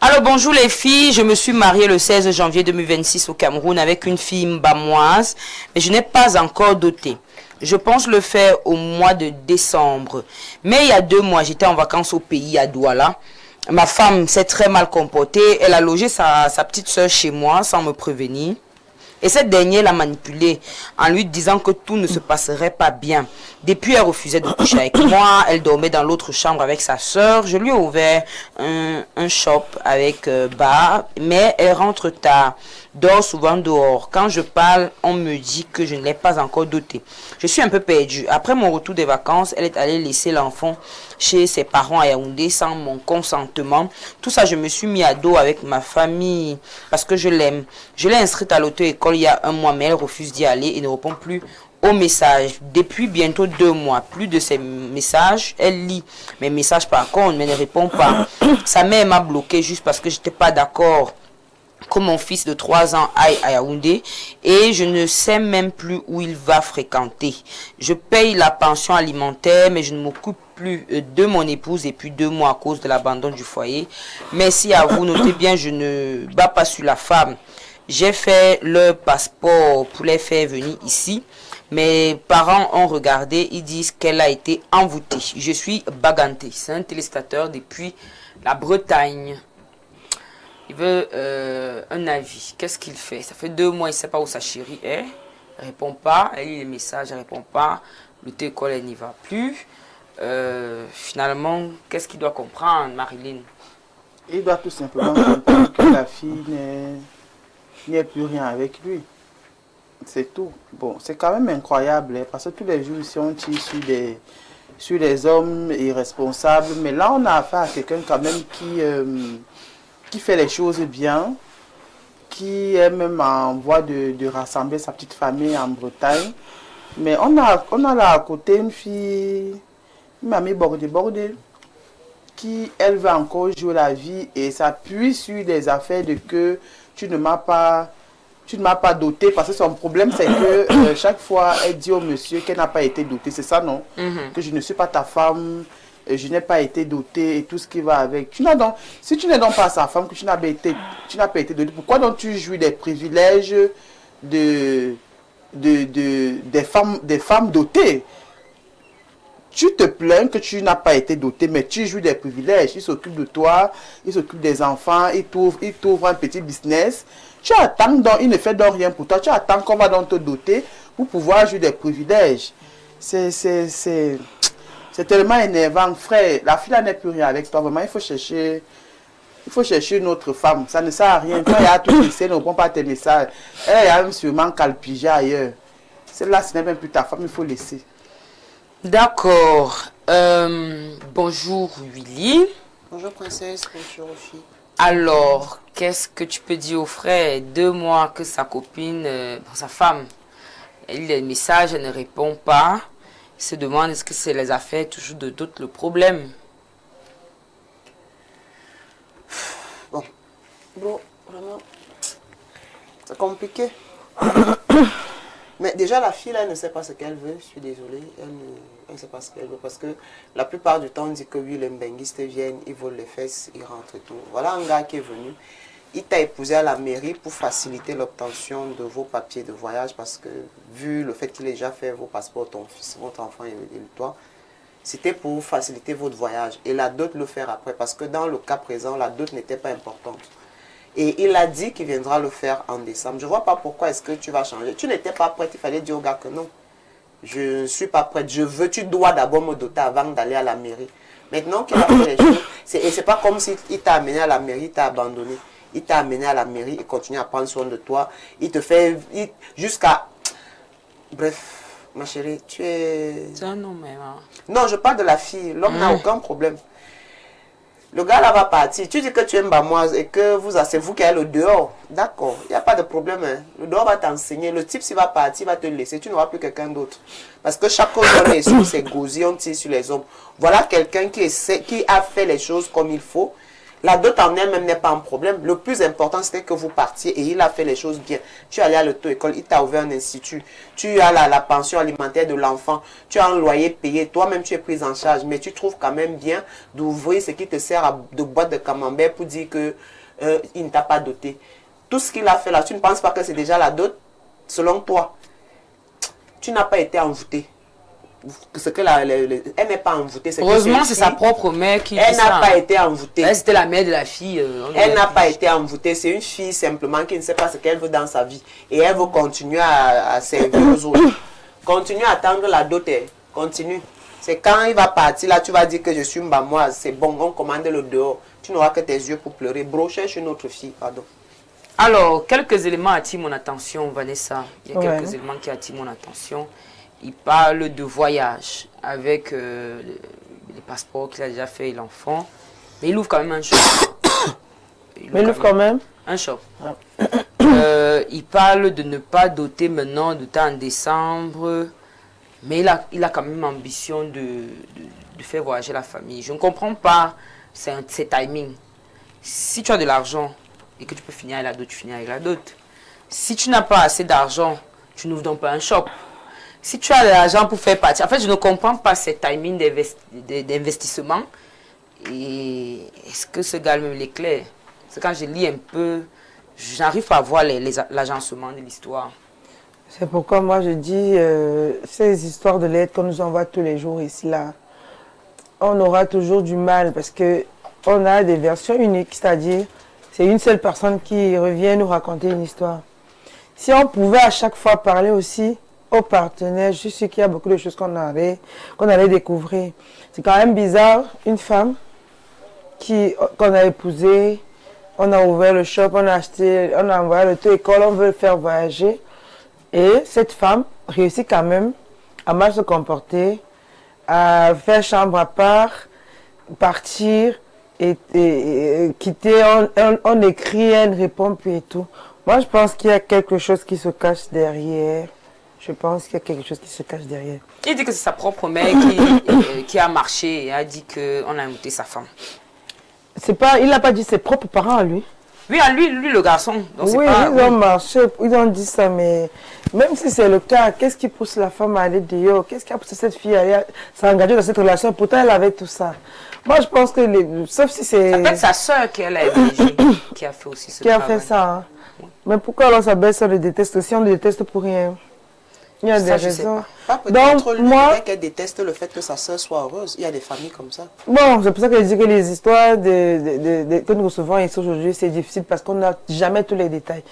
Alors bonjour les filles, je me suis mariée le 16 janvier 2026 au Cameroun avec une fille mbamoise, mais je n'ai pas encore doté. Je pense le faire au mois de décembre. Mais il y a 2 mois, j'étais en vacances au pays à Douala. Ma femme s'est très mal comportée. Elle a logé sa petite soeur chez moi sans me prévenir. Et cette dernière l'a manipulée en lui disant que tout ne se passerait pas bien. Depuis, elle refusait de coucher avec moi. Elle dormait dans l'autre chambre avec sa soeur. Je lui ai ouvert un shop avec bar, mais elle rentre tard, dort souvent dehors. Quand je parle, on me dit que je ne l'ai pas encore dotée. Je suis un peu perdue. Après mon retour des vacances, elle est allée laisser l'enfant chez ses parents à Yaoundé sans mon consentement. Tout ça, je me suis mis à dos avec ma famille parce que je l'aime. Je l'ai inscrite à l'auto-école il y a 1 mois, mais elle refuse d'y aller et ne répond plus aux messages. Depuis bientôt 2 mois, plus de ses messages. Elle lit mes messages par contre, mais ne répond pas. Sa mère m'a bloqué juste parce que je n'étais pas d'accord que mon fils de 3 ans aille à Yaoundé et je ne sais même plus où il va fréquenter. Je paye la pension alimentaire, mais je ne m'occupe plus de mon épouse depuis 2 mois à cause de l'abandon du foyer. Merci à vous. Notez bien, je ne bats pas sur la femme. J'ai fait leur passeport pour les faire venir ici. Mes parents ont regardé, ils disent qu'elle a été envoûtée. Je suis Baganté. C'est un téléspectateur depuis la Bretagne. Il veut un avis. Qu'est-ce qu'il fait? Ça fait 2 mois, il ne sait pas où sa chérie est. Elle ne répond pas. Elle lit les messages, elle ne répond pas. Le école, elle n'y va plus. Finalement, qu'est-ce qu'il doit comprendre, Marilyn? Il doit tout simplement comprendre que la fille n'est plus rien avec lui. C'est tout. Bon, c'est quand même incroyable, hein, parce que tous les jours, ici, on tire sur les hommes irresponsables. Mais là, on a affaire à quelqu'un quand même qui fait les choses bien, qui est même en voie de rassembler sa petite famille en Bretagne. Mais on a là à côté une fille, une mamie bordée, qui, elle, va encore jouer la vie et s'appuie sur des affaires de que tu ne m'as pas doté, parce que son problème c'est que chaque fois elle dit au monsieur qu'elle n'a pas été dotée, c'est ça non? Que je ne suis pas ta femme, je n'ai pas été dotée et tout ce qui va avec. Si tu n'es donc pas sa femme, que tu n'as pas été dotée, pourquoi donc tu jouis des privilèges des femmes dotées? Tu te plains que tu n'as pas été doté, mais tu jouis des privilèges. Il s'occupe de toi, il s'occupe des enfants, il t'ouvre un petit business. Tu attends donc, il ne fait donc rien pour toi. Tu attends qu'on va donc te doter pour pouvoir jouir des privilèges. C'est tellement énervant, frère. La fille n'est plus rien avec toi. Vraiment, il faut chercher une autre femme. Ça ne sert à rien. Quand il y a tout fixé, ne répond pas à tes messages. Elle a même sûrement calpigé ailleurs. Celle-là, ce n'est même plus ta femme, il faut laisser. D'accord. Bonjour Willy. Bonjour princesse, bonjour filles. Alors, qu'est-ce que tu peux dire au frère? 2 mois que sa copine, sa femme, elle lit les messages, elle ne répond pas. Il se demande est-ce que c'est les affaires toujours de d'autres le problème? Bon, vraiment, c'est compliqué. Mais déjà, la fille, là, elle ne sait pas ce qu'elle veut. Je suis désolée. Elle ne sait pas ce qu'elle veut. Parce que la plupart du temps, on dit que oui, les mbenguistes viennent, ils volent les fesses, ils rentrent et tout. Voilà un gars qui est venu. Il t'a épousé à la mairie pour faciliter l'obtention de vos papiers de voyage. Parce que, vu le fait qu'il ait déjà fait vos passeports, ton fils, votre enfant et toi, c'était pour faciliter votre voyage. Et la dot le faire après. Parce que dans le cas présent, la dot n'était pas importante. Et il a dit qu'il viendra le faire en décembre. Je ne vois pas pourquoi est-ce que tu vas changer. Tu n'étais pas prête, il fallait dire au gars que non. Je ne suis pas prête, tu dois d'abord me doter avant d'aller à la mairie. Maintenant qu'il a fait les choses, et c'est pas comme s'il t'a amené à la mairie, il t'a abandonné. Il t'a amené à la mairie, il continue à prendre soin de toi. Il te fait jusqu'à... Bref, ma chérie, tu es... C'est un homme, hein. Non, je parle de la fille. L'homme n'a aucun problème. Le gars là va partir. Tu dis que tu aimes Bamoise et que c'est vous qui avez le dehors. D'accord, il n'y a pas de problème. Hein. Le dehors va t'enseigner. Le type, s'il va partir, il va te laisser. Tu n'auras plus quelqu'un d'autre. Parce que chaque homme est sur ses gosiers, on tire sur les hommes. Voilà quelqu'un qui a fait les choses comme il faut. La dot en elle-même n'est pas un problème. Le plus important, c'était que vous partiez et il a fait les choses bien. Tu es allé à l'auto-école, il t'a ouvert un institut. Tu as la pension alimentaire de l'enfant. Tu as un loyer payé. Toi-même, tu es prise en charge. Mais tu trouves quand même bien d'ouvrir ce qui te sert de boîte de camembert pour dire que il ne t'a pas doté. Tout ce qu'il a fait là, tu ne penses pas que c'est déjà la dot? Selon toi, tu n'as pas été envoûté. Ce que elle n'est pas envoûtée. Heureusement, c'est sa propre mère qui elle n'a pas été envoûtée. Elle, c'était la mère de la fille. Elle n'a pas été envoûtée. C'est une fille simplement qui ne sait pas ce qu'elle veut dans sa vie. Et elle veut continuer à servir aux autres. Continue à attendre la dot. Continue. C'est quand il va partir, là, tu vas dire que je suis mbamoise. C'est bon, on commande le dehors. Tu n'auras que tes yeux pour pleurer. Bro, cherche une autre fille, pardon. Alors, quelques éléments attirent mon attention, Vanessa. Il y a quelques éléments qui attirent mon attention. Il parle de voyage avec les passeports qu'il a déjà fait et l'enfant. Mais il ouvre quand même un shop. Mais il ouvre quand même un shop. Il parle de ne pas doter maintenant de temps en décembre. Mais il a quand même ambition de faire voyager la famille. Je ne comprends pas ces timings. Si tu as de l'argent et que tu peux finir avec la dot, tu finis avec la dot. Si tu n'as pas assez d'argent, tu n'ouvres donc pas un shop. Si tu as de l'argent pour faire partie... En fait, je ne comprends pas ces timings d'investissement. Et est-ce que ce gars me l'éclaire? C'est quand je lis un peu, j'arrive pas à voir l'agencement de l'histoire. C'est pourquoi moi je dis, ces histoires de lettres qu'on nous envoie tous les jours ici, là, on aura toujours du mal parce que on a des versions uniques, c'est-à-dire c'est une seule personne qui revient nous raconter une histoire. Si on pouvait à chaque fois parler aussi aux partenaires, je suis sûr qu'il y a beaucoup de choses qu'on allait découvrir. C'est quand même bizarre, une femme qu'on a épousée, on a ouvert le shop, on a acheté, on a envoyé l'auto-école, on veut le faire voyager. Et cette femme réussit quand même à mal se comporter, à faire chambre à part, partir et quitter, on écrit, elle répond puis et tout. Moi, je pense qu'il y a quelque chose qui se cache derrière. Je pense qu'il y a quelque chose qui se cache derrière. Il dit que c'est sa propre mère qui a marché et a dit qu'on a invité sa femme. Il n'a pas dit ses propres parents à lui. Oui, à lui le garçon. Donc oui, ils ont marché, ils ont dit ça, mais même si c'est le cas, qu'est-ce qui pousse la femme à aller dehors? Qu'est-ce qui a poussé cette fille à s'engager dans cette relation? Pourtant, elle avait tout ça. Moi, je pense que, sauf si c'est... Ça peut être sa soeur qui a fait aussi ce travail. Qui a fait ça. Hein. Mais pourquoi alors sa belle-sœur le déteste aussi? On le déteste pour rien. Il y a des raisons. Donc, moi, qu'elle déteste le fait que sa soeur soit heureuse. Il y a des familles comme ça. Bon, c'est pour ça que je dis que les histoires que nous recevons ici aujourd'hui, c'est difficile parce qu'on n'a jamais tous les détails.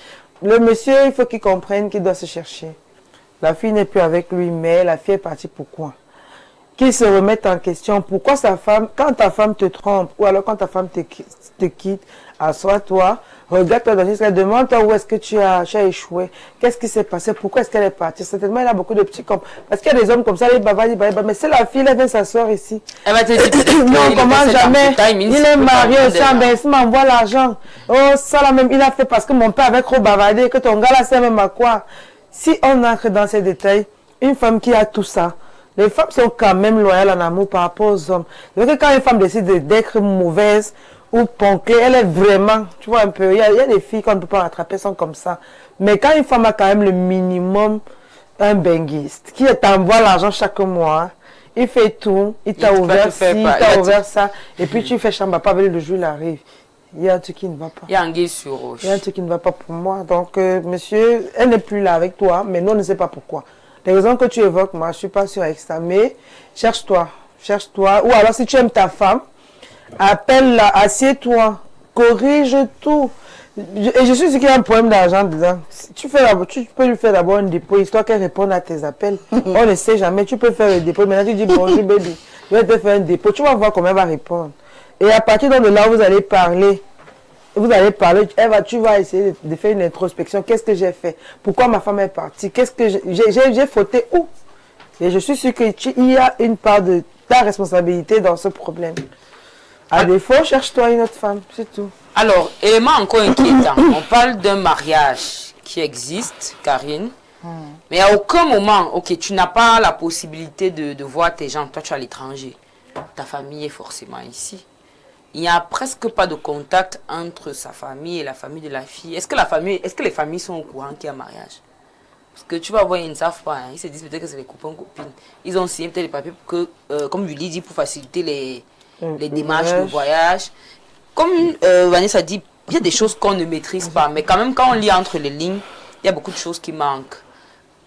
Le monsieur, il faut qu'il comprenne qu'il doit se chercher. La fille n'est plus avec lui, mais la fille est partie pourquoi? Qu'il se remette en question. Pourquoi sa femme, quand ta femme te trompe, ou alors quand ta femme te quitte, assois-toi, regarde-toi dans l'histoire, demande-toi où est-ce que tu as échoué, qu'est-ce qui s'est passé, pourquoi est-ce qu'elle est partie. Certainement, il y a beaucoup de petits comme. Parce qu'il y a des hommes comme ça, ils bavardent, mais c'est la fille, elle vient s'asseoir ici. Elle va te dire, non, comment jamais. Il est marié aussi, il m'envoie l'argent. Oh, ça là même, il a fait parce que mon père avait trop bavardé, que ton gars là, c'est même à quoi. Si on entre dans ces détails, une femme qui a tout ça, les femmes sont quand même loyales en amour par rapport aux hommes. Donc quand une femme décide d'être mauvaise ou poncée, elle est vraiment, tu vois un peu, il y a des filles qu'on ne peut pas rattraper, sont comme ça. Mais quand une femme a quand même le minimum, un benguiste, qui t'envoie l'argent chaque mois, il fait tout, il t'a ouvert ci, il t'a ouvert ça, et puis tu fais chambre, pas avec le jour, il arrive. Il y a un truc qui ne va pas. Il y a un guet sur roche. Il y a un truc qui ne va pas pour moi. Donc, monsieur, elle n'est plus là avec toi, mais nous, on ne sait pas pourquoi. Les raisons que tu évoques, moi, je ne suis pas sûre avec ça, mais cherche-toi. Ou alors, si tu aimes ta femme, appelle-la, assieds-toi, corrige tout. Et je suis sûre qu'il y a un problème d'argent dedans. Tu peux lui faire d'abord un dépôt, histoire qu'elle réponde à tes appels. On ne sait jamais, tu peux faire le dépôt. Maintenant, tu dis bonjour, baby, je vais te faire un dépôt. Tu vas voir comment elle va répondre. Et à partir de là, vous allez parler. Tu vas essayer de faire une introspection. Qu'est-ce que j'ai fait? Pourquoi ma femme est partie? Qu'est-ce que j'ai fauté où? Et je suis sûre qu'il y a une part de ta responsabilité dans ce problème. À défaut, cherche-toi une autre femme, c'est tout. Alors, élément encore inquiétant. On parle d'un mariage qui existe, Karine. Mais à aucun moment, ok, tu n'as pas la possibilité de voir tes gens. Toi, tu es à l'étranger. Ta famille est forcément ici. il n'y a presque pas de contact entre sa famille et la famille de la fille. Est-ce que les familles sont au courant qu'il y a un mariage? Parce que tu vas voir, ils ne savent pas. Hein. Ils se disent peut-être que c'est les copains, copines. Ils ont signé peut-être les papiers pour que, comme Julie dit, pour faciliter les démarches, le voyage. Comme Vanessa dit, il y a des choses qu'on ne maîtrise pas. Mais quand même, quand on lit entre les lignes, il y a beaucoup de choses qui manquent.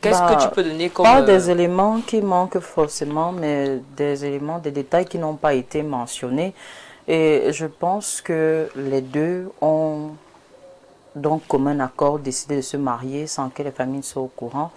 Qu'est-ce que tu peux donner comme... Pas des éléments qui manquent forcément, mais des éléments, des détails qui n'ont pas été mentionnés. Et je pense que les deux ont donc commun accord décidé de se marier sans que les familles soient au courant,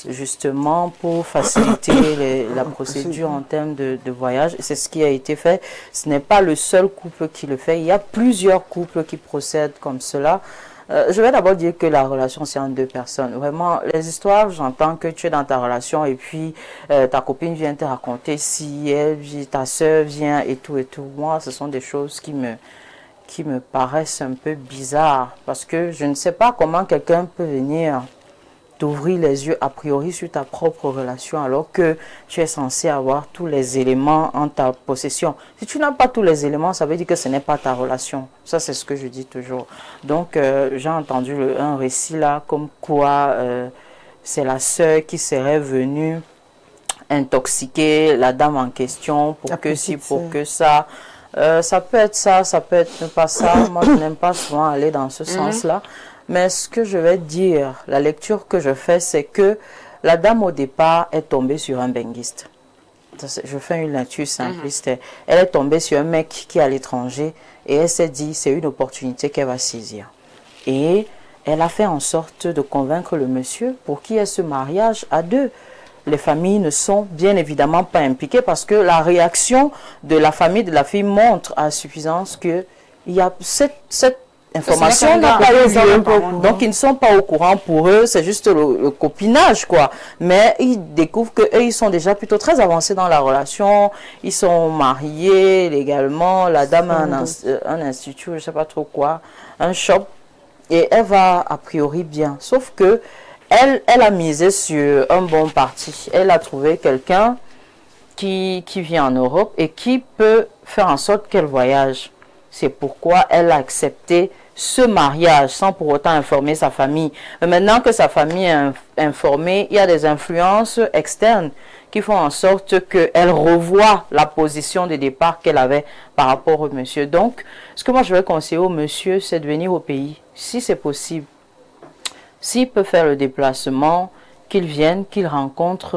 justement pour faciliter la procédure en termes de voyage. C'est ce qui a été fait. Ce n'est pas le seul couple qui le fait. Il y a plusieurs couples qui procèdent comme cela. Je vais d'abord dire que la relation, c'est entre deux personnes. Vraiment, les histoires, j'entends que tu es dans ta relation et puis ta copine vient te raconter si elle, ta soeur vient et tout et tout. Moi, ce sont des choses qui me paraissent un peu bizarres parce que je ne sais pas comment quelqu'un peut venir t'ouvrir les yeux a priori sur ta propre relation alors que tu es censé avoir tous les éléments en ta possession. Si tu n'as pas tous les éléments, ça veut dire que ce n'est pas ta relation. Ça, c'est ce que je dis toujours. Donc, j'ai entendu un récit là comme quoi c'est la sœur qui serait venue intoxiquer la dame en question pour que si, pour que ça. Ça peut être ça, ça peut être pas ça. Moi, je n'aime pas souvent aller dans ce sens-là. Mais ce que je vais dire, la lecture que je fais, c'est que la dame au départ est tombée sur un benguiste. Je fais une lecture simpliste. Elle est tombée sur un mec qui est à l'étranger et elle s'est dit c'est une opportunité qu'elle va saisir. Et elle a fait en sorte de convaincre le monsieur pour qu'il y ait ce mariage à deux. Les familles ne sont bien évidemment pas impliquées parce que la réaction de la famille de la fille montre à suffisance qu'il y a cette information n'a pas eu lieu. Donc ils ne sont pas au courant pour eux, c'est juste le copinage quoi. Mais ils découvrent qu'eux ils sont déjà plutôt très avancés dans la relation, ils sont mariés légalement, la dame a un institut, je ne sais pas trop quoi, un shop et elle va a priori bien. Sauf que elle a misé sur un bon parti. Elle a trouvé quelqu'un qui vient en Europe et qui peut faire en sorte qu'elle voyage. C'est pourquoi elle a accepté ce mariage sans pour autant informer sa famille. Mais maintenant que sa famille est informée, il y a des influences externes qui font en sorte qu'elle revoit la position de départ qu'elle avait par rapport au monsieur. Donc, ce que moi je vais conseiller au monsieur, c'est de venir au pays, si c'est possible. S'il peut faire le déplacement, qu'il vienne, qu'il rencontre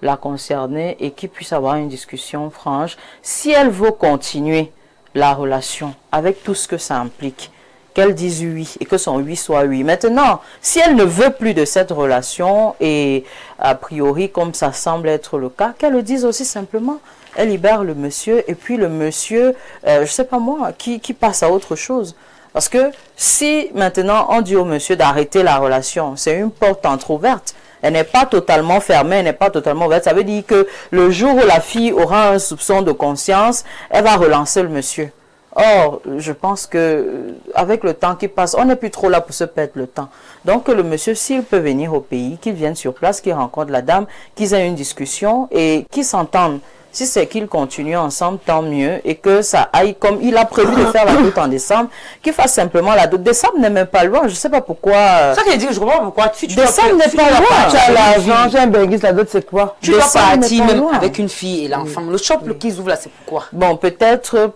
la concernée et qu'il puisse avoir une discussion franche. Si elle veut continuer la relation avec tout ce que ça implique, qu'elle dise oui et que son oui soit oui. Maintenant, si elle ne veut plus de cette relation et a priori comme ça semble être le cas, qu'elle le dise aussi simplement. Elle libère le monsieur et puis le monsieur, je sais pas moi, qui passe à autre chose. Parce que si maintenant on dit au monsieur d'arrêter la relation, c'est une porte entrouverte. Elle n'est pas totalement fermée, elle n'est pas totalement ouverte. Ça veut dire que le jour où la fille aura un soupçon de conscience, elle va relancer le monsieur. Or, je pense que avec le temps qui passe, on n'est plus trop là pour se perdre le temps. Donc le monsieur, s'il peut venir au pays, qu'il vienne sur place, qu'il rencontre la dame, qu'ils aient une discussion et qu'ils s'entendent. Si c'est qu'ils continuent ensemble, tant mieux. Et que ça aille comme il a prévu de faire la dot en décembre, qu'il fasse simplement la dot. Décembre n'est même pas loin. Je ne sais pas pourquoi. Ça qui dit, je comprends pas pourquoi. Décembre n'est pas loin. Tu as l'argent, j'ai un benguiste, la dot c'est quoi? Tu dois partir même avec une fille et l'enfant. Le shop qu'ils ouvrent là, c'est pourquoi? Bon, peut-être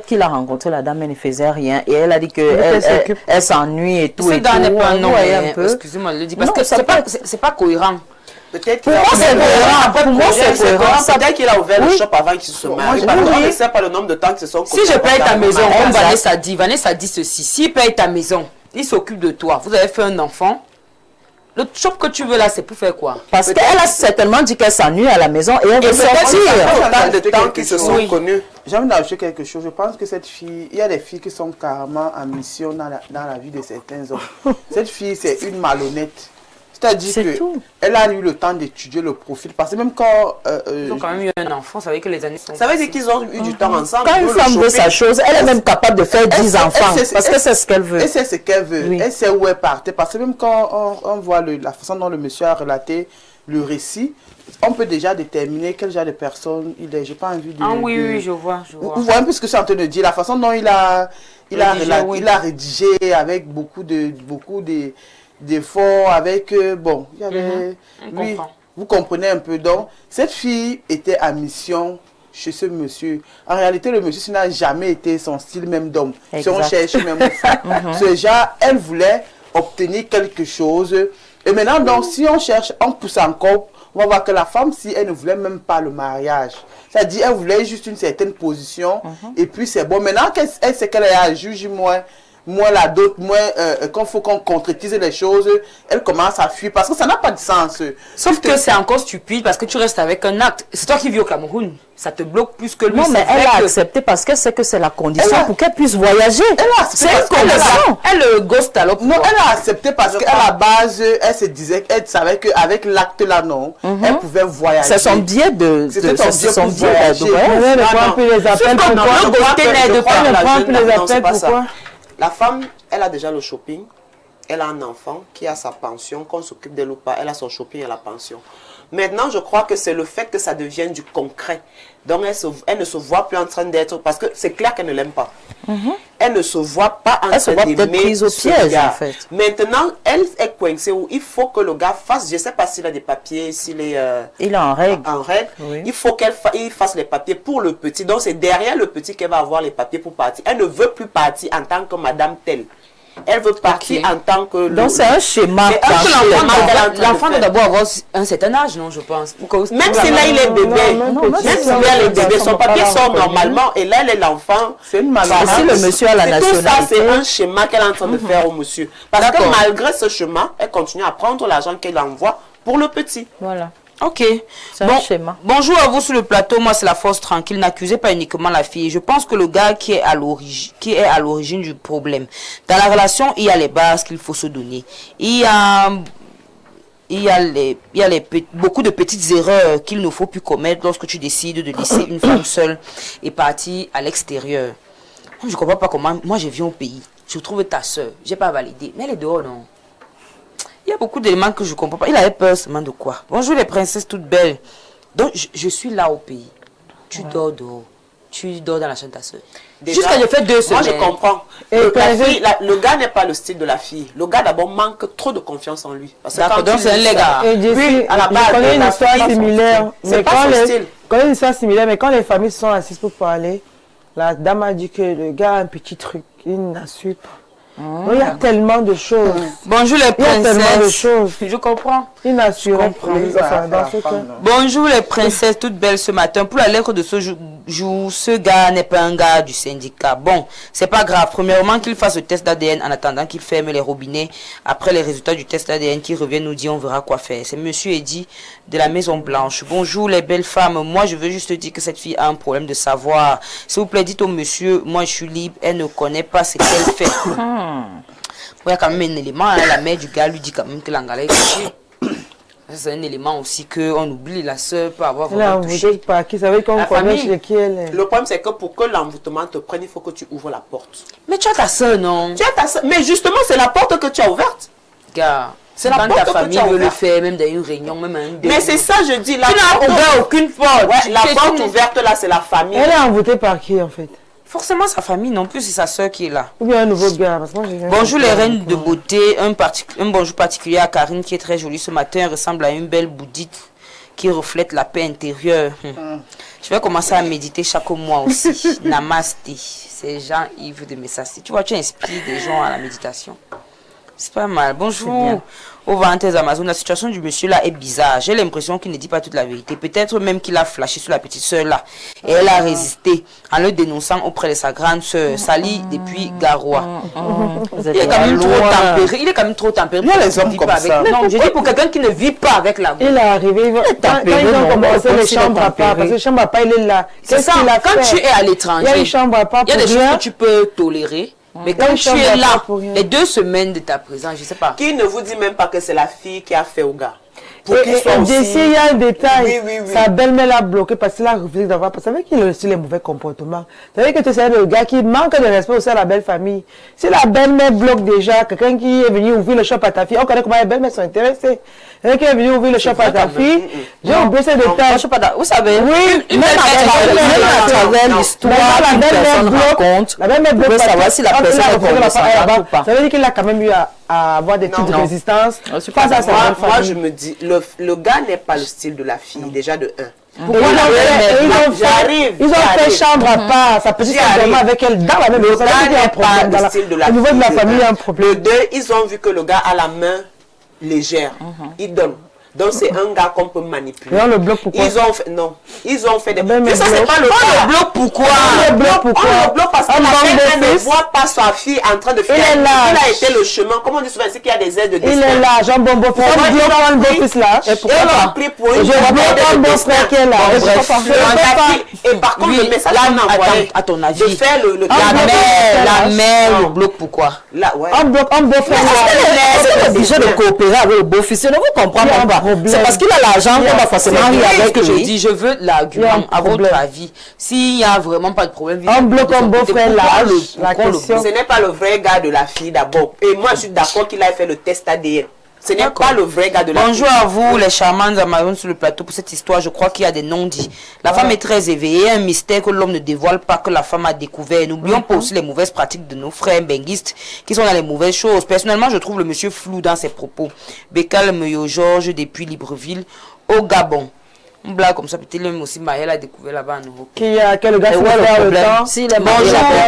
qu'il a rencontré la dame, elle ne faisait rien. Et elle a dit qu'elle s'ennuie et tout. C'est dans pas non, excusez-moi, le dis. Parce que c'est pas cohérent. Peut-être pour moi, c'est cohérent. Pour moi, c'est cohérent. Peut-être qu'il a ouvert le shop avant qu'il se marie. On ne sait pas le nombre de temps que ce sont. Si je paye ta maison, comme Vanessa dit ceci. S'il paye ta maison, il s'occupe de toi. Vous avez fait un enfant. Le shop que tu veux là, c'est pour faire quoi? Parce qu'elle a certainement dit qu'elle s'ennuie à la maison et elle veut sortir. Autant de temps qu'ils se sont connus. J'ai envie d'ajouter quelque chose. Je pense que cette fille, il y a des filles qui sont carrément en mission dans la vie de certains hommes. Cette fille, c'est une malhonnête. C'est-à-dire qu'elle a eu le temps d'étudier le profil. Parce que même quand... ils ont quand même eu un enfant, ça veut dire que les années sont... Ça veut dire qu'ils ont eu du temps ensemble. Quand une femme veut sa chose, elle est même capable de faire 10 enfants. Parce que c'est ce qu'elle veut. Elle sait ce qu'elle veut. Elle sait où elle partait. Parce que même quand on voit la façon dont le monsieur a relaté le récit, on peut déjà déterminer quel genre de personne il est. J'ai pas envie de... Ah oui, je vois. Vous voyez un peu ce que c'est en train de dire, la façon dont il a rédigé avec beaucoup d'efforts, avec... bon, il y avait... lui, vous comprenez un peu. Donc, cette fille était à mission chez ce monsieur. En réalité, le monsieur, ce n'a jamais été son style même d'homme. Si on cherche même ce genre, elle voulait obtenir quelque chose. Et maintenant, donc, si on cherche, on pousse encore, on va voir que la femme, si elle ne voulait même pas le mariage, c'est-à-dire elle voulait juste une certaine position, et puis c'est bon. Maintenant, elle sait qu'elle est à juge moins la dot, quand il faut qu'on concrétise les choses, elle commence à fuir parce que ça n'a pas de sens. Sauf que c'est encore stupide parce que tu restes avec un acte. C'est toi qui vis au Cameroun. Ça te bloque plus que lui. Non, mais elle a accepté parce qu'elle sait que c'est la condition pour qu'elle puisse voyager. C'est une condition. Elle ghost alors. Non, elle a accepté parce qu'à la base, elle se disait, elle savait qu'avec l'acte là, non, elle pouvait voyager. C'est son biais de... C'est son biais Elle ne prend plus les appels. Pourquoi? La femme, elle a déjà le shopping, elle a un enfant qui a sa pension, qu'on s'occupe d'elle ou pas, elle a son shopping et la pension. Maintenant, je crois que c'est le fait que ça devienne du concret. Donc, elle ne se voit plus en train d'être... Parce que c'est clair qu'elle ne l'aime pas. Elle ne se voit pas en train d'aimer prise au piège, en fait. Maintenant, elle est coincée où il faut que le gars fasse... Je ne sais pas s'il a des papiers, s'il est... il est en règle. En règle. Oui. Il faut qu'il fasse les papiers pour le petit. Donc, c'est derrière le petit qu'elle va avoir les papiers pour partir. Elle ne veut plus partir en tant que madame telle. Elle veut partir en tant que... Donc, c'est un schéma. L'enfant doit d'abord avoir un certain âge, non, je pense. Même si là, il est bébé. Même si là, il est bébé, son papier sort normalement. Et là, elle est l'enfant. C'est une maladie. Si le monsieur a la nationalité. Tout ça, c'est un schéma qu'elle est en train de faire au monsieur. Parce que malgré ce schéma, elle continue à prendre l'argent qu'elle envoie pour le petit. Voilà. Ok. C'est un schéma. Bonjour à vous sur le plateau. Moi, c'est la force tranquille. N'accusez pas uniquement la fille. Je pense que le gars qui est à l'origine du problème. Dans la relation, il y a les bases qu'il faut se donner. Il y a beaucoup de petites erreurs qu'il ne faut plus commettre lorsque tu décides de laisser une femme seule et partir à l'extérieur. Je ne comprends pas comment. Moi, je viens au pays. Je trouve ta soeur. Je n'ai pas validé. Mais elle est dehors, non? Il y a beaucoup d'éléments que je ne comprends pas. Il avait peur seulement de quoi? Bonjour les princesses toutes belles. Donc, je suis là au pays. Tu dors dehors. Tu dors dans la chambre de ta soeur. Jusqu'à je fais 2 semaines. Moi, je comprends. Le gars n'est pas le style de la fille. Le gars, d'abord, manque trop de confiance en lui. D'accord, donc c'est un légat. Oui, à la base, je connais une histoire similaire. C'est pas son style. Je connais une histoire similaire, mais quand les familles se sont assises pour parler, la dame a dit que le gars a un petit truc. Il n'assume pas. Il y a tellement de choses. Bonjour les princesses. Il y a tellement de choses. Je comprends. Il n'assurait pas. Bonjour les princesses toutes belles ce matin. Pour la lettre de ce jour, ce gars n'est pas un gars du syndicat. Bon, c'est pas grave. Premièrement, qu'il fasse le test d'ADN en attendant qu'il ferme les robinets. Après les résultats du test d'ADN qui reviennent nous dire, on verra quoi faire. C'est monsieur Eddy de la Maison Blanche. Bonjour les belles femmes. Moi, je veux juste dire que cette fille a un problème de savoir. S'il vous plaît, dites au monsieur, moi je suis libre. Elle ne connaît pas ce qu'elle fait. Il y a quand même un élément, hein, la mère du gars lui dit quand même que l'Angala est touché. C'est un élément aussi qu'on oublie, la soeur peut avoir vraiment touché. Pas, qui savait qu'on connaît chez qui elle est. Le problème c'est que pour que l'envoûtement te prenne, il faut que tu ouvres la porte. Mais tu as ta soeur, non? Tu as ta soeur, mais justement c'est la porte que tu as ouverte. Gars, c'est la porte ta que famille tu as veut le ouverte. faire, même dans une réunion, même un début. Mais c'est ça je dis. Tu n'as ouvert aucune porte. Ouais, la porte ouverte là c'est la famille. Elle est envoûtée par qui en fait? Forcément sa famille non plus, c'est sa soeur qui est là. Ou bien un nouveau gars. Parce que moi, bonjour les reines de beauté, un bonjour particulier à Karine qui est très jolie ce matin, elle ressemble à une belle bouddhite qui reflète la paix intérieure. Je vais commencer à méditer chaque mois aussi. Namasté, c'est Jean-Yves de Messassi. Tu vois, tu inspires des gens à la méditation. C'est pas mal. Bonjour aux ventes Amazon. La situation du monsieur là est bizarre. J'ai l'impression qu'il ne dit pas toute la vérité. Peut-être même qu'il a flashé sur la petite soeur là. Et elle a résisté en le dénonçant auprès de sa grande soeur, Sally depuis Garoua. Il est quand même trop tempéré. Il est quand même trop tempéré. Il y a les hommes comme ça. Non, je dis pour quelqu'un qui ne vit pas avec la. Il est arrivé. Quand ils ont commencé les chambres à part, parce que chambre à part, il est là. C'est ça. Quand tu es à l'étranger, il y a une chambre à part. Il y a des choses que tu peux tolérer. Mais quand tu es là, les 2 semaines de ta présence, je ne sais pas. Qui ne vous dit même pas que c'est la fille qui a fait au gars? Pour qu'il soit aussi... D'ici, il y a un détail. Oui. Sa belle-mère l'a bloqué parce qu'il a refusé d'avoir. Parce qu'il a aussi les mauvais comportements. Vous savez que c'est le gars qui manque de respect aussi à la belle famille. Si la belle-mère bloque déjà, quelqu'un qui est venu ouvrir le shop à ta fille, on connaît comment les belles-mères sont intéressées. Quelqu'un qui est venu ouvrir le shop à ta fille, j'ai oublié ce détail. Vous savez, Oui, même à travers l'histoire qu'une personne raconte, la belle-mère bloque. vous pouvez savoir si la personne est condescendante ou pas. Ça veut dire qu'il a quand même eu à avoir des types de résistance face à sa belle famille. Moi, je me dis, le gars n'est pas le style de la fille, déjà de 1. Pourquoi ils ont fait chambre à part, sa petite femme avec elle dans la même maison. Il n'y a pas le style de la fille. Au niveau de la famille, il y a un problème. Le 2, ils ont vu que le gars a la main légère. Il donne. Donc c'est un gars qu'on peut manipuler. Et on le bloque pourquoi? Ils ont fait, non. Ils ont fait des... Mais ça, c'est pas le cas. On le bloque pourquoi? On le bloque parce que la belle ne voit pas sa fille en train de faire. Il a été le chemin. Comme on dit souvent, c'est qu'il y a des aides de destin. Il est là, Jean Bonbeau. On bloque un beau-fils là. Et pourquoi pas? Je bloque un beau-frère qui est là. Et par contre, le message qu'on a envoyé, à ton avis, de faire le la mère le bloque pourquoi? On bloque un beau-frère là. Est-ce qu'il est obligé de coopérer avec le beau-fils? Je ne vous comprends pas. C'est parce qu'il a l'argent qu'on va forcément rire avec que je lui. dis, je veux l'argument à votre avis. S'il n'y a vraiment pas de problème, on bloque un beau-frère là. La question. Ce n'est pas le vrai gars de la fille d'abord. Et moi, je suis d'accord qu'il a fait le test ADN. Ce n'est pas le vrai gars de la fille. Bonjour à vous, les charmantes Amazones sur le plateau pour cette histoire. Je crois qu'il y a des non-dits. La femme est très éveillée, un mystère que l'homme ne dévoile pas, que la femme a découvert. N'oublions pas aussi les mauvaises pratiques de nos frères benguistes qui sont dans les mauvaises choses. Personnellement, je trouve le monsieur flou dans ses propos. Bekal Meyo Georges depuis Libreville, au Gabon. Une blague comme ça, peut-être même aussi Maël a découvert là-bas en Europe. Quel gars qui fait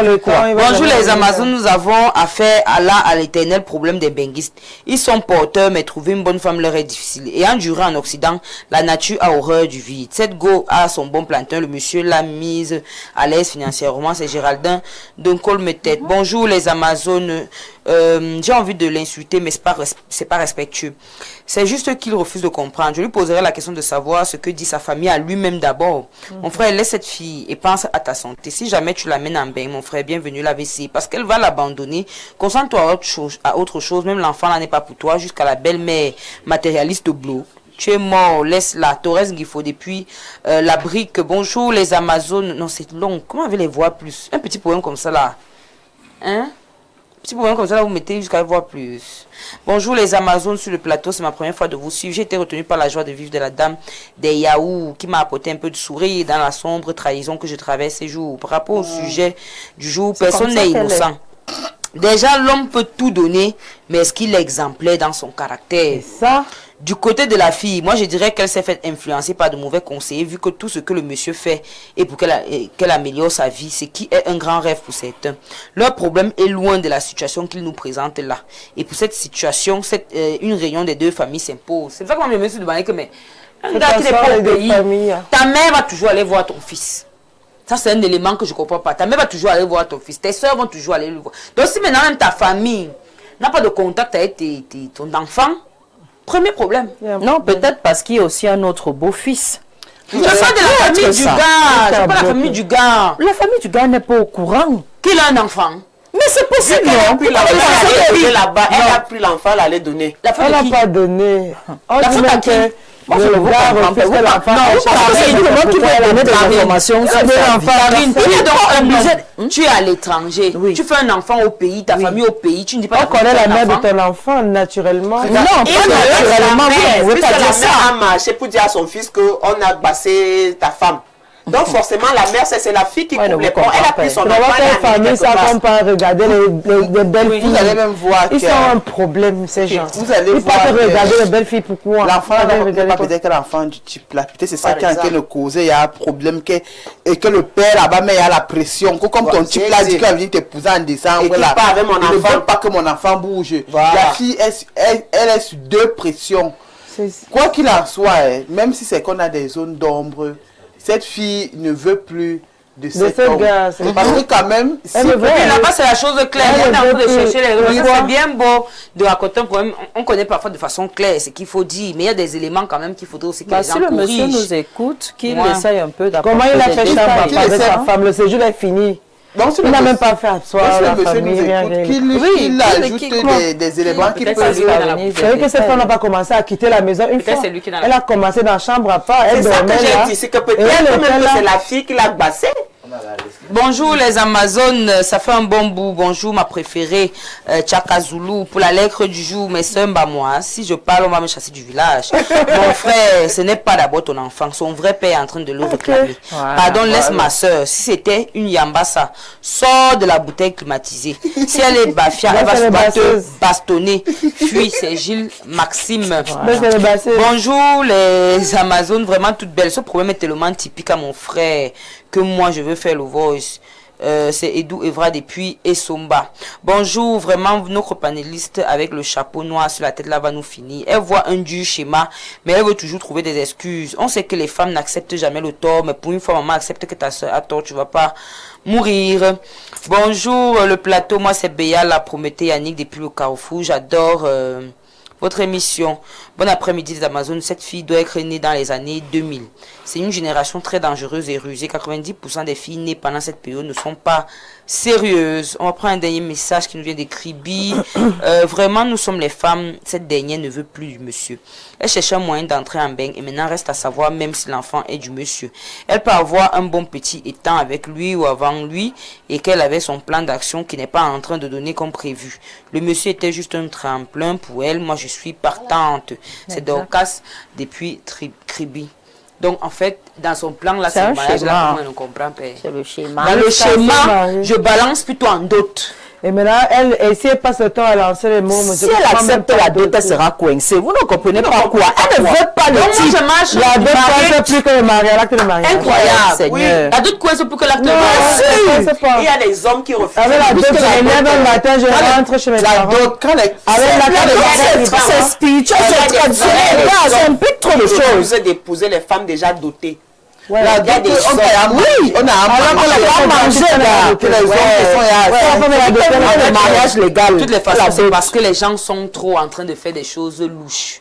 le temps. Bonjour les Amazones, nous avons affaire à l'éternel problème des benguistes. Ils sont porteurs, mais trouver une bonne femme leur est difficile. Et endurant en Occident, la nature a horreur du vide. Cette go a son bon plantain, le monsieur l'a mise à l'aise financièrement, c'est Géraldin d'un Colme-Tête. Bonjour les Amazones, j'ai envie de l'insulter, mais c'est pas respectueux. C'est juste qu'il refuse de comprendre. Je lui poserai la question de savoir ce que dit sa famille à lui-même d'abord. Mon frère, laisse cette fille et pense à ta santé. Si jamais tu l'amènes en bain, mon frère, bienvenue la WC, parce qu'elle va l'abandonner. Concentre-toi à autre chose. Même l'enfant là n'est pas pour toi, jusqu'à la belle-mère matérialiste bloc. Tu es mort, laisse-la. Torres Guifo depuis la brique. Bonjour les Amazones. Non, c'est long. Comment on veut les voir plus? Un petit poème comme ça là. Hein? Petit problème comme ça, là, vous mettez jusqu'à voir plus. Bonjour les Amazones sur le plateau, c'est ma première fois de vous suivre. J'ai été retenu par la joie de vivre de la dame des Yahoo qui m'a apporté un peu de sourire dans la sombre trahison que je traverse ces jours. Par rapport au sujet du jour, personne n'est innocent. Déjà, l'homme peut tout donner, mais est-ce qu'il est exemplaire dans son caractère? Ça. Du côté de la fille, moi je dirais qu'elle s'est fait influencer par de mauvais conseillers, vu que tout ce que le monsieur fait et pour qu'elle améliore sa vie, c'est qui est un grand rêve pour certains. Leur problème est loin de la situation qu'il nous présente là. Et pour cette situation, une réunion des deux familles s'impose. C'est pour ça que moi je me suis demandé que un gars qui n'est pas au pays, ta mère va toujours aller voir ton fils. Ça, c'est un élément que je ne comprends pas. Ta mère va toujours aller voir ton fils. Tes soeurs vont toujours aller le voir. Donc, si maintenant même ta famille n'a pas de contact avec ton enfant, premier problème. Non, peut-être parce qu'il y a aussi un autre beau-fils. Je parle de la famille du gars. Je parle de la famille du gars. La famille du gars n'est pas au courant. Qu'il a un enfant. Mais c'est possible, non? Elle a pris l'enfant, elle allait donner. Elle n'a pas donné. La femme à qui? Moi, je ne vous comprends pas. Tu es à l'étranger, tu fais un enfant au pays, ta famille au pays, tu ne dis pas. On connaît la mère de ton enfant naturellement. Non, naturellement, vous ne pouvez pas dire ça. La mère a marché pour dire à son fils qu'on a passé ta femme. Donc forcément la mère c'est la fille qui coupe les ponts. Elle a pris son enfant. La famille, ça ne pas regarder les belles filles. Vous allez même voir ils ont un problème ces gens. Vous allez voir. Ils peuvent regarder les belles filles pourquoi? L'enfant n'est pas peut-être l'enfant du type là. Peut-être c'est ça qui est en train de causer. Il y a un problème et que le père là-bas mais il y a la pression. Comme ton type là dit qu'il va venir t'épouser en décembre. Il ne veut pas que mon enfant bouge. La fille elle est sur deux pressions. Quoi qu'il en soit, même si c'est qu'on a des zones d'ombre, cette fille ne veut plus de cet homme. Parce que quand même, là-bas c'est la chose claire. On est en train de chercher les raisons. C'est bien beau de raconter un problème. On connaît parfois de façon claire ce qu'il faut dire, mais il y a des éléments quand même qu'il faudrait aussi que les gens corrigent. Si le monsieur nous écoute, qu'il essaye un peu d'apporter. Comment il a fait chambre avec sa femme? Le séjour est fini. Donc, Il n'a même pas fait asseoir la famille, rien. Qu'il ajoute des éléments qui peuvent... Vous savez que cette femme n'a pas commencé à quitter la maison une fois. Elle a commencé dans la chambre à part. C'est ça que j'ai dit, c'est que peut-être même que c'est la fille qui l'a bassé. Bonjour les Amazones, ça fait un bon bout. Bonjour ma préférée, Tchaka Zulu. Pour la lettre du jour, mais c'est un bas moi. Si je parle, on va me chasser du village. Mon frère, ce n'est pas d'abord ton enfant. Son vrai père est en train de le réclamer. Voilà, pardon, laisse ma soeur. Si c'était une Yambassa, sors de la bouteille climatisée. Si elle est Bafia, elle va se bastonner. Fuis, c'est Gilles Maxime. Voilà. Bonjour les Amazones, vraiment toutes belles. Ce problème est tellement typique à mon frère que moi je veux faire le voice. C'est Edou Evra depuis Essomba. Bonjour, vraiment notre panéliste avec le chapeau noir sur la tête là va nous finir. Elle voit un dur schéma, mais elle veut toujours trouver des excuses. On sait que les femmes n'acceptent jamais le tort, mais pour une fois maman accepte que ta soeur a tort, tu vas pas mourir. Bonjour le plateau, moi c'est Béa, la Prométhée Yannick depuis le Carrefour. J'adore votre émission. Bon après-midi les Amazones. Cette fille doit être née dans les années 2000. C'est une génération très dangereuse et rusée. 90% des filles nées pendant cette période ne sont pas sérieuses. On va prendre un dernier message qui nous vient d'Écribi. Vraiment, nous sommes les femmes. Cette dernière ne veut plus du monsieur. Elle cherche un moyen d'entrer en bain et maintenant reste à savoir même si l'enfant est du monsieur. Elle peut avoir un bon petit étant avec lui ou avant lui et qu'elle avait son plan d'action qui n'est pas en train de donner comme prévu. Le monsieur était juste un tremplin pour elle. Moi, je suis partante. C'est Dorcas depuis Kribi. Donc, en fait, dans son plan, là, c'est le mariage, là, on ne comprend pas. C'est le schéma. Dans le schéma, je balance plutôt en dot. Et maintenant, si elle passe le temps à lancer les mots, si elle accepte la dot, elle sera coincée. Vous ne comprenez pas quoi. Elle ne veut pas le titre. La dot coince plus que le mariage, l'acte de mariage. Incroyable, Seigneur. La dot coince plus que l'acte de mariage. Il y a des hommes qui refusent. Avec la dot, je me lève un matin, je rentre chez mes parents. Avec la dot, c'est spirituel, c'est traditionnel. C'est un peu trop de choses. D'épouser les femmes déjà dotées. Ouais, il y a des oui, on a mangé là. Le mariage légal. Toutes les façons, c'est parce que les gens sont trop en train de faire des choses louches.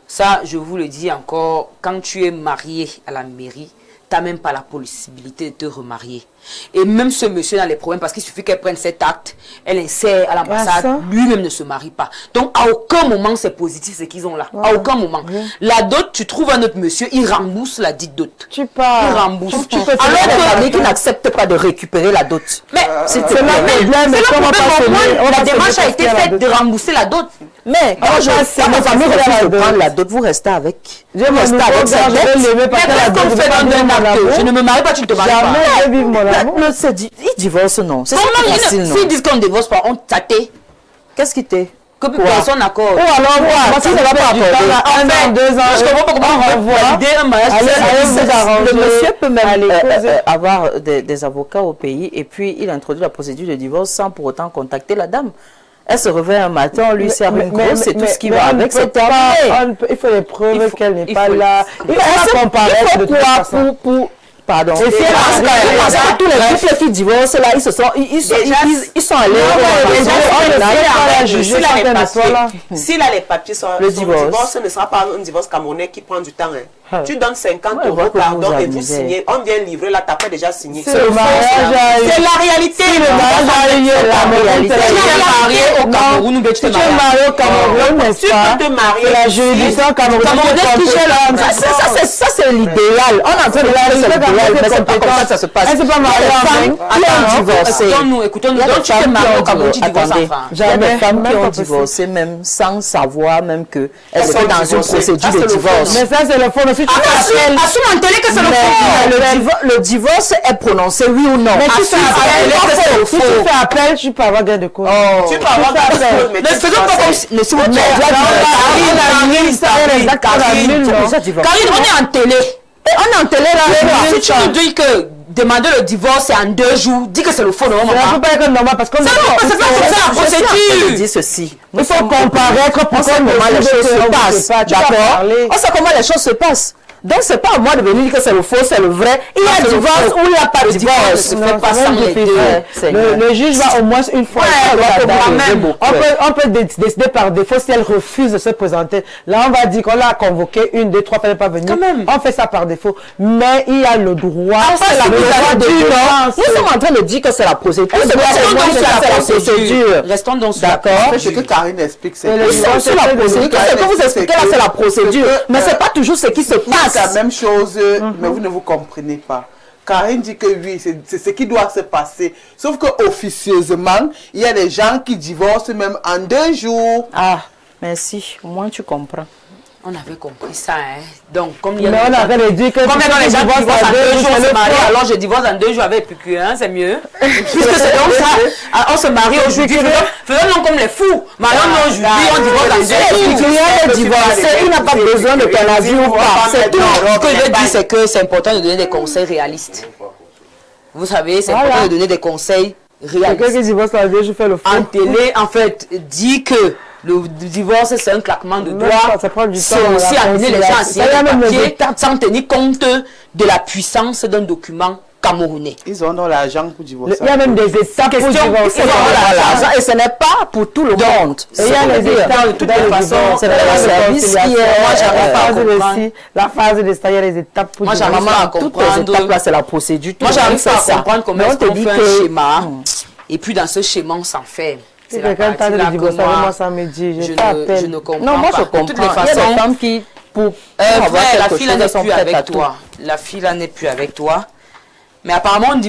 Ça, je vous le dis encore, quand tu es marié à la mairie, tu n'as même pas la possibilité de te remarier. Et même ce monsieur dans les problèmes, parce qu'il suffit qu'elle prenne cet acte, elle insère à l'ambassade, lui-même ne se marie pas. Donc, à aucun moment, c'est positif ce qu'ils ont là. À aucun moment. La dot, tu trouves un autre monsieur, il rembourse la dite dot. Tu pars. Il rembourse. Alors, les familles qui n'acceptent pas de récupérer la dot. Mais c'est le problème. La démarche a été faite de rembourser la dot. Mais quand ma famille refuse de prendre la dot, vous restez avec. Je reste avec cette dot. Mais qu'est-ce qu'on fait dans un acte? Je ne me marie pas, tu ne te maries pas. Jamais je vais vivre mon amour. Non, ils divorcent, non. C'est facile, non. S'ils disent qu'on ne divorce pas, on t'attend. Qu'est-ce qui t'est? Que personne n'accorde. Ou alors, moi, si ça va pas accorder. Un an, 2 ans, je comprends pas comment on va valider un mariage. Le monsieur peut même avoir des avocats au pays et puis il introduit la procédure de divorce sans pour autant contacter la dame. Elle se réveille un matin, on lui sert une grosse, c'est tout ce qui va avec, c'est terminé. Il faut des preuves qu'elle n'est pas là. Il faut comparaître de toute façon. Pardon. Et si parce que tous les couples qui divorcent là, ils sont allés si là les papiers sont le divorce ne sera pas un divorce camerounais qui prend du temps. Tu donnes 50 € pardon et vous signez. On vient livrer là, t'as pas déjà signé. C'est le mariage. C'est la réalité. Le mariage au Cameroun, tu es marié au Cameroun, n'est-ce pas? Tu peux te marier. La juridiction camerounaise. Ça c'est l'idéal. On est en train de faire l'idéal, mais c'est pas comme ça que ça se passe. Elle ne s'est pas mariée en divorcé. Écoutons-nous. Donc tu te maries au Cameroun, tu divorces en France. Il y a des femmes qui ont divorcé même sans savoir même qu'elles étaient dans une procédure de divorce. Mais ça c'est le fond. Assume en télé que c'est le faux. Le divorce est prononcé, oui ou non? Mais si tu fais appel, tu peux avoir gain de cause. Tu peux avoir gain de cause, mais ne faisons pas comme si... Karine, on est en télé. On est en télé là. Si tu nous dis que demander le divorce c'est en 2 jours, dis que c'est le faux, non? Ça ne peut pas être normal parce qu'on c'est pas comme ça la procédure. Je dis ceci. Il faut comparaître pour comment les choses se passent. D'accord? On sait comment les choses se passent. Donc, c'est pas à moi de venir dire que c'est le faux, c'est le vrai. Il y a divorce ou il n'y a pas de divorce. Ne se fait pas sans les deux. Le juge va au moins une fois. On peut décider par défaut si elle refuse de se présenter. Là, on va dire qu'on l'a convoqué 1, 2, 3 fois, elle n'est pas venue. On fait ça par défaut. Mais il y a le droit. Nous sommes en train de dire que c'est la procédure. Restons donc sur d'accord. Ce que Karine explique, c'est C'est la procédure. Ce que vous expliquez là, c'est la procédure. Mais c'est pas toujours ce qui se passe. C'est la même chose, mais vous ne vous comprenez pas. Karine dit que oui, c'est ce qui doit se passer. Sauf que officieusement, il y a des gens qui divorcent même en 2 jours. Ah, merci. Au moins, tu comprends. On avait compris ça, hein. Donc, comme il y a Mais on avait dit que comme les gens qui divorcent en 2 jours, on se marie, alors je divorce en 2 jours avec Épicure, hein, c'est mieux. Puisque c'est donc ça. On se marie aujourd'hui, faisons-nous comme les fous. Marions-nous aujourd'hui, on divorce en 2 jours. Épicurien est divorcé, il n'a pas besoin de ton avis ou pas. C'est tout. Ce que je veux dire, c'est que c'est important de donner des conseils réalistes. Vous savez, c'est important de donner des conseils réalistes. Quelqu'un qui divorce en 2 jours fait le faux. En télé, en fait, dit que le divorce, c'est un claquement de doigts. C'est aussi amener les gens à signer des papiers sans tenir compte de la puissance d'un document camerounais. Ils ont dans l'argent pour divorcer. Il y a même des étapes pour divorcer. Et ce n'est pas pour tout le monde. Il y a les étapes de toute façon. C'est le service qui est... Moi, j'arrive pas à comprendre. La phase de ça, il y a les étapes pour Moi, divorcer. j'arrive pas à Toutes les comprendre. étapes là, c'est la procédure. Moi, j'arrive pas à comprendre comment on est-ce te qu'on dit fait un que... schéma. Et puis, dans ce schéma, on s'enferme. Si C'est la quelqu'un t'a partie là de que divorcer avec moi moi, samedi, je je t'appelle. ne comprends Non, moi, pas. je De toutes les comprends. Il y a des façons, femmes qui, pour frère, avoir la quelque fille là chose, n'est elles sont plus prêtes à avec tout. toi. La fille là n'est plus avec toi. Mais apparemment, on dit